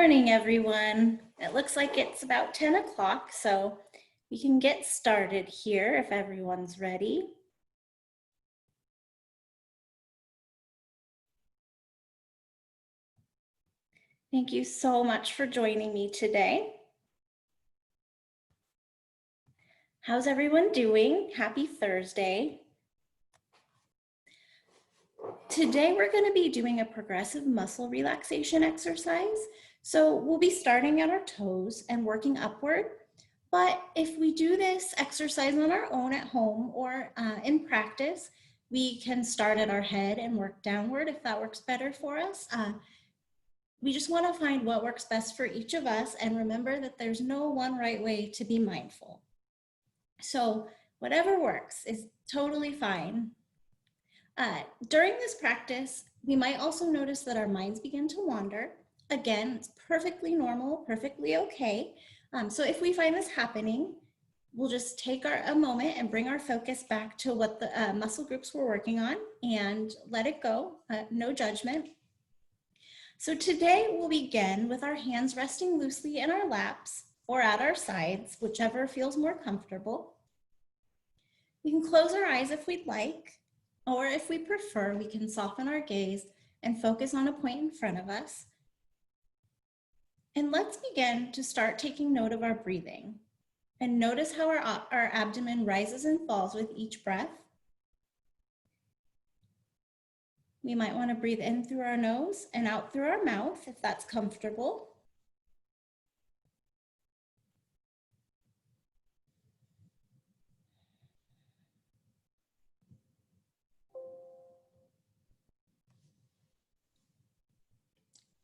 Morning, everyone. It looks like it's about 10 o'clock, so we can get started here if everyone's ready. Thank you so much for joining me today. How's everyone doing? Happy Thursday. Today, we're going to be doing a progressive muscle relaxation exercise. So we'll be starting at our toes and working upward. But if we do this exercise on our own at home or in practice, we can start at our head and work downward if that works better for us. We just want to find what works best for each of us and remember that there's no one right way to be mindful. So whatever works is totally fine. During this practice, we might also notice that our minds begin to wander. Again, it's perfectly normal, perfectly okay. So if we find this happening, we'll just take a moment and bring our focus back to what the muscle groups we're working on and let it go, no judgment. So today we'll begin with our hands resting loosely in our laps or at our sides, whichever feels more comfortable. We can close our eyes if we'd like, or if we prefer, we can soften our gaze and focus on a point in front of us. And let's begin to start taking note of our breathing and notice how our abdomen rises and falls with each breath. We might want to breathe in through our nose and out through our mouth if that's comfortable.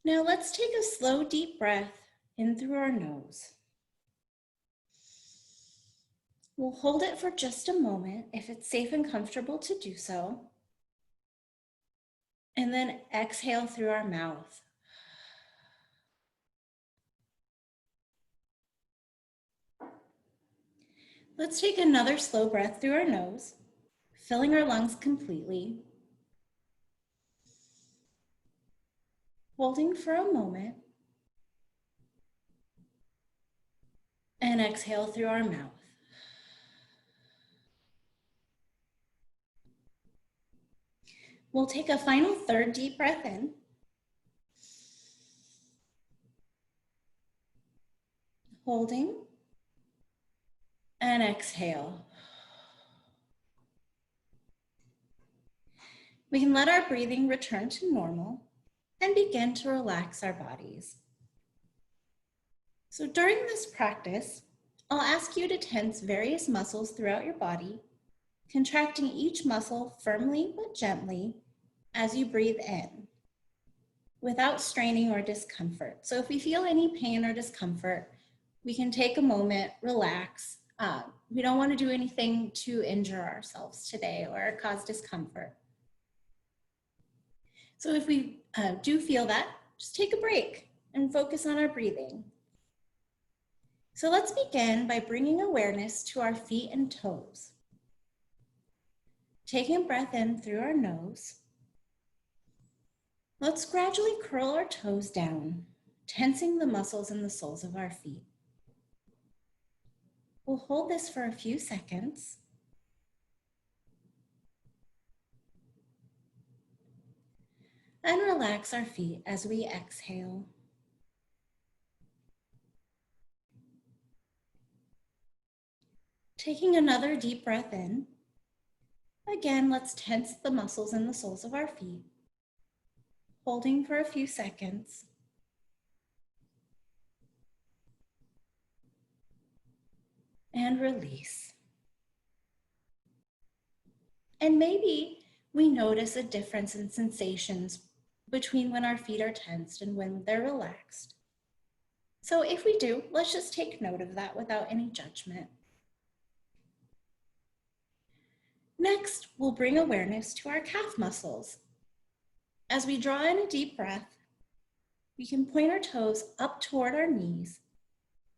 Now let's take a slow, deep breath in through our nose. We'll hold it for just a moment if it's safe and comfortable to do so. And then exhale through our mouth. Let's take another slow breath through our nose, filling our lungs completely. Holding for a moment. And exhale through our mouth. We'll take a final third deep breath in. Holding. And exhale. We can let our breathing return to normal and begin to relax our bodies. So during this practice, I'll ask you to tense various muscles throughout your body, contracting each muscle firmly but gently as you breathe in, without straining or discomfort. So if we feel any pain or discomfort, we can take a moment, relax. We don't want to do anything to injure ourselves today or cause discomfort. So if we do feel that, just take a break and focus on our breathing. So let's begin by bringing awareness to our feet and toes. Taking a breath in through our nose. Let's gradually curl our toes down, tensing the muscles in the soles of our feet. We'll hold this for a few seconds. And relax our feet as we exhale. Taking another deep breath in. Again, let's tense the muscles in the soles of our feet. Holding for a few seconds. And release. And maybe we notice a difference in sensations between when our feet are tensed and when they're relaxed. So if we do, let's just take note of that without any judgment. Next, we'll bring awareness to our calf muscles. As we draw in a deep breath, we can point our toes up toward our knees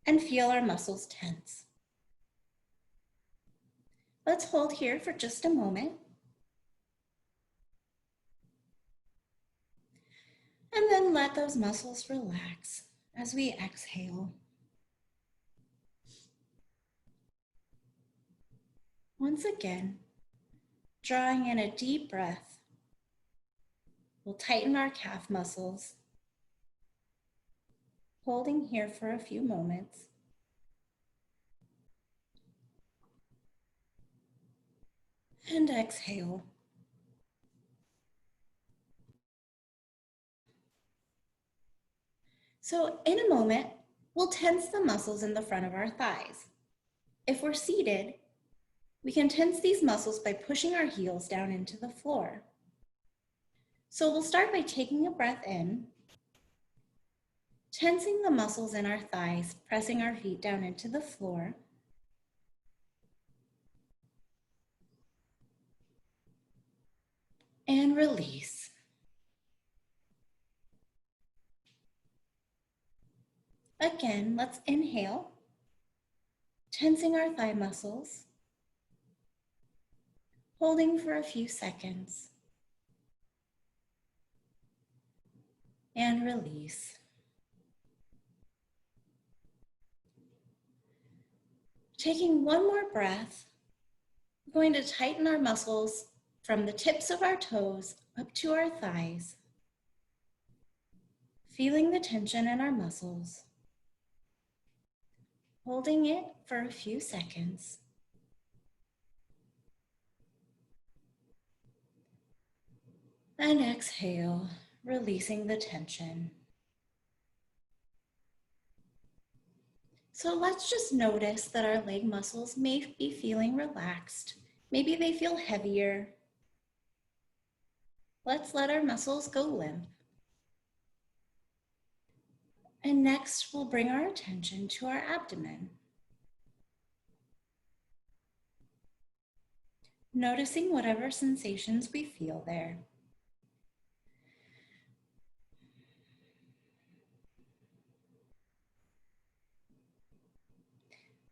and feel our muscles tense. Let's hold here for just a moment. And then let those muscles relax As we exhale, once again, drawing in a deep breath, we'll tighten our calf muscles, holding here for a few moments. And exhale. So in a moment, we'll tense the muscles in the front of our thighs. If we're seated, we can tense these muscles by pushing our heels down into the floor. So we'll start by taking a breath in, tensing the muscles in our thighs, pressing our feet down into the floor. And release. Again, let's inhale, tensing our thigh muscles, holding for a few seconds. And release. Taking one more breath, we're going to tighten our muscles from the tips of our toes up to our thighs, feeling the tension in our muscles, holding it for a few seconds. And exhale, releasing the tension. So let's just notice that our leg muscles may be feeling relaxed. Maybe they feel heavier. Let's let our muscles go limp. And next, we'll bring our attention to our abdomen. Noticing whatever sensations we feel there.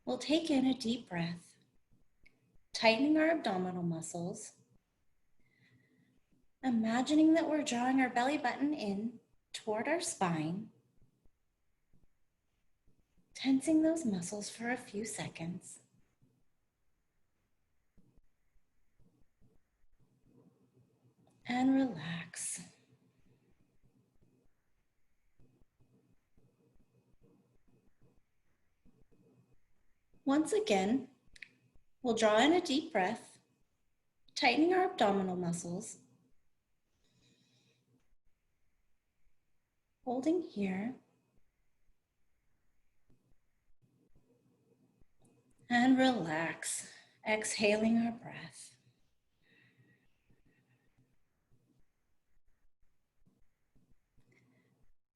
We'll take in a deep breath, tightening our abdominal muscles, imagining that we're drawing our belly button in toward our spine, tensing those muscles for a few seconds. And relax. Once again, we'll draw in a deep breath, tightening our abdominal muscles, holding here, and relax, exhaling our breath.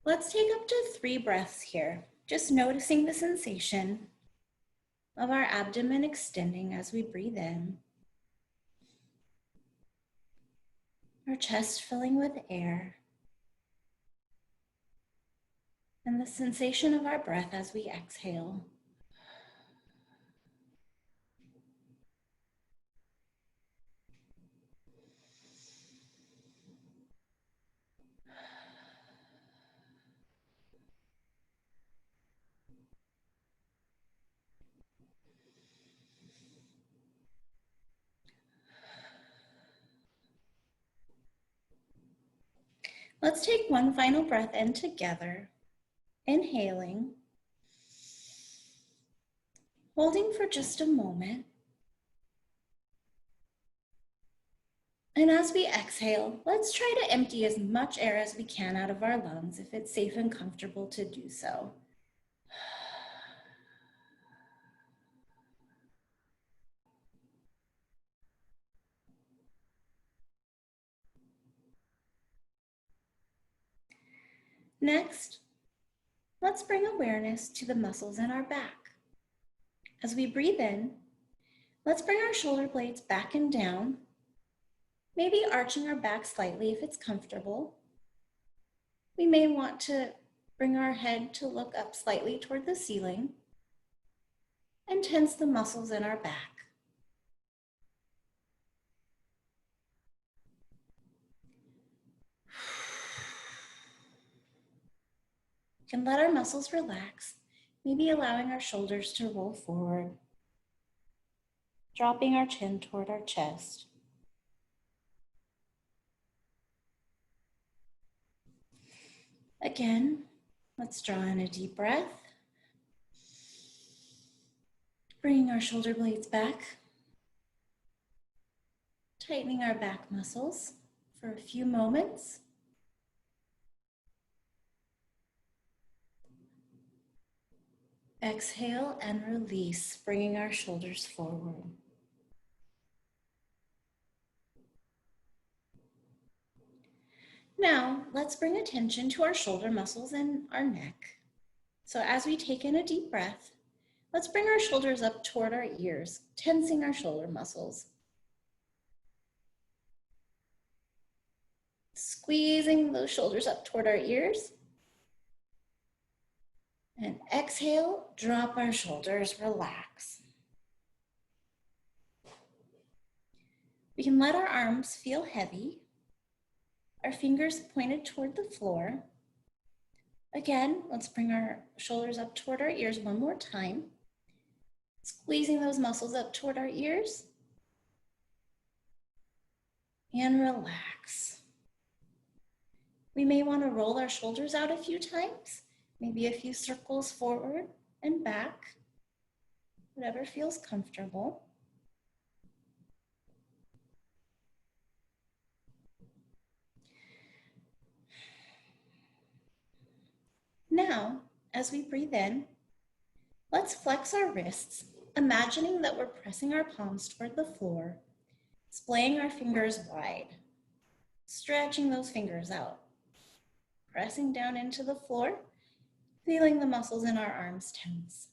Let's take up to 3 breaths here, just noticing the sensation of our abdomen extending as we breathe in, our chest filling with air, and the sensation of our breath as we exhale. Let's take one final breath in together, inhaling, holding for just a moment. And as we exhale, let's try to empty as much air as we can out of our lungs if it's safe and comfortable to do so. Next, let's bring awareness to the muscles in our back. As we breathe in, let's bring our shoulder blades back and down, maybe arching our back slightly if it's comfortable. We may want to bring our head to look up slightly toward the ceiling and tense the muscles in our back. can let our muscles relax, maybe allowing our shoulders to roll forward, dropping our chin toward our chest. Again, let's draw in a deep breath, bringing our shoulder blades back, tightening our back muscles for a few moments. Exhale and release, bringing our shoulders forward. Now, let's bring attention to our shoulder muscles and our neck. So as we take in a deep breath, let's bring our shoulders up toward our ears, tensing our shoulder muscles. Squeezing those shoulders up toward our ears. And exhale, drop our shoulders, relax. We can let our arms feel heavy, our fingers pointed toward the floor. Again, let's bring our shoulders up toward our ears one more time. Squeezing those muscles up toward our ears. And relax. We may want to roll our shoulders out a few times, maybe a few circles forward and back, whatever feels comfortable. Now, as we breathe in, let's flex our wrists, imagining that we're pressing our palms toward the floor, splaying our fingers wide, stretching those fingers out, pressing down into the floor, feeling the muscles in our arms tense.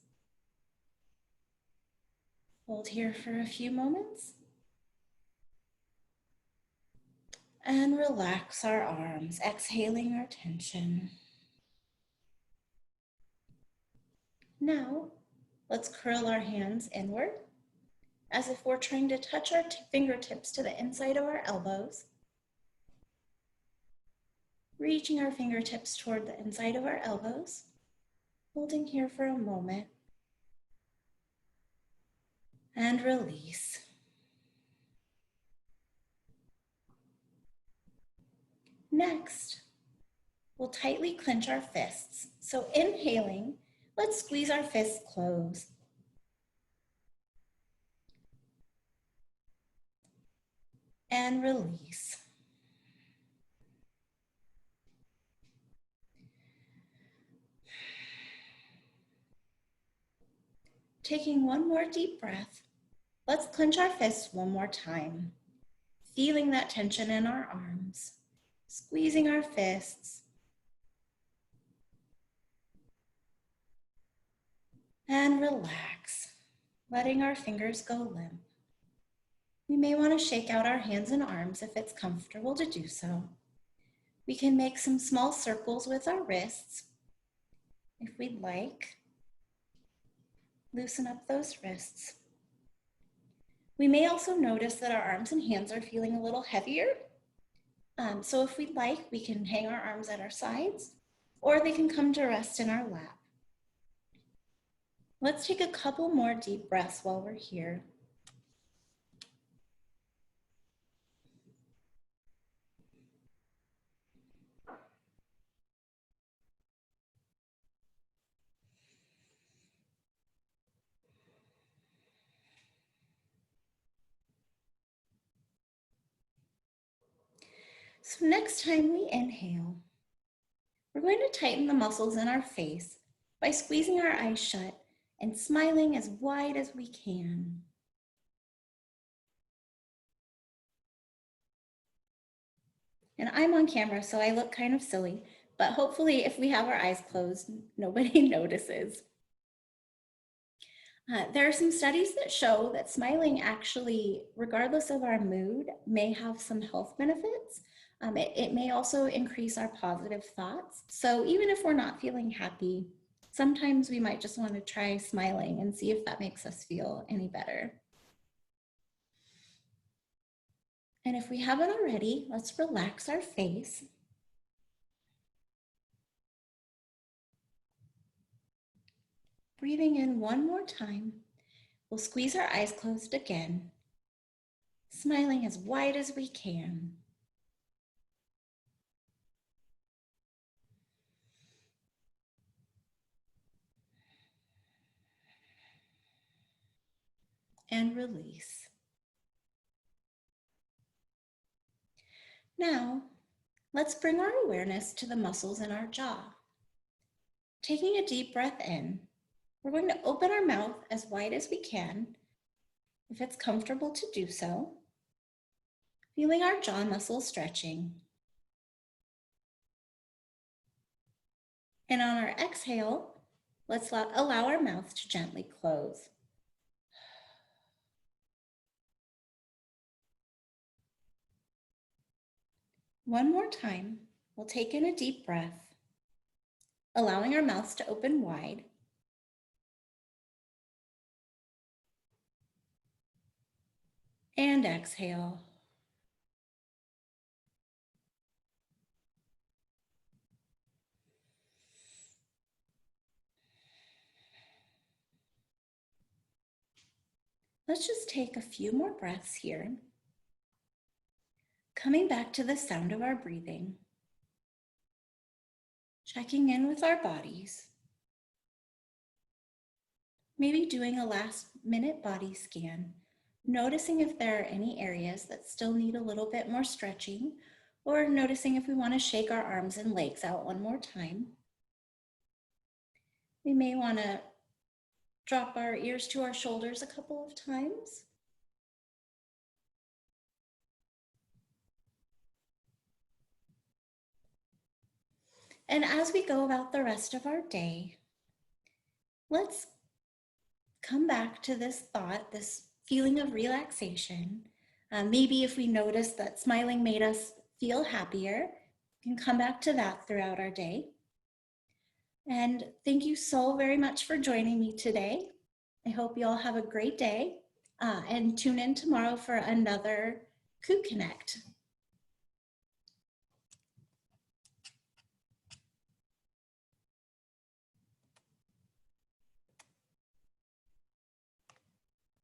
Hold here for a few moments. And relax our arms, exhaling our tension. Now, let's curl our hands inward, as if we're trying to touch our fingertips to the inside of our elbows. Reaching our fingertips toward the inside of our elbows, holding here for a moment, and release. Next, we'll tightly clench our fists. So inhaling, let's squeeze our fists closed. And release. Taking one more deep breath, let's clench our fists one more time, feeling that tension in our arms, squeezing our fists, and relax, letting our fingers go limp. We may want to shake out our hands and arms if it's comfortable to do so. We can make some small circles with our wrists if we'd like. Loosen up those wrists. We may also notice that our arms and hands are feeling a little heavier. So if we'd like, we can hang our arms at our sides, or they can come to rest in our lap. Let's take a couple more deep breaths while we're here. So next time we inhale, we're going to tighten the muscles in our face by squeezing our eyes shut and smiling as wide as we can. And I'm on camera, so I look kind of silly, but hopefully if we have our eyes closed, nobody notices. There are some studies that show that smiling actually, regardless of our mood, may have some health benefits. It may also increase our positive thoughts. So even if we're not feeling happy, sometimes we might just want to try smiling and see if that makes us feel any better. And if we haven't already, let's relax our face. Breathing in one more time, we'll squeeze our eyes closed again, smiling as wide as we can. And release. Now, let's bring our awareness to the muscles in our jaw. Taking a deep breath in, we're going to open our mouth as wide as we can, if it's comfortable to do so, feeling our jaw muscles stretching. And on our exhale, let's allow our mouth to gently close. One more time, we'll take in a deep breath, allowing our mouths to open wide. And exhale. Let's just take a few more breaths here. Coming back to the sound of our breathing. Checking in with our bodies. Maybe doing a last-minute body scan, noticing if there are any areas that still need a little bit more stretching, or noticing if we want to shake our arms and legs out one more time. We may want to drop our ears to our shoulders a couple of times. And as we go about the rest of our day, let's come back to this thought, this feeling of relaxation. Maybe if we notice that smiling made us feel happier, we can come back to that throughout our day. And thank you so very much for joining me today. I hope you all have a great day and tune in tomorrow for another Coup Connect.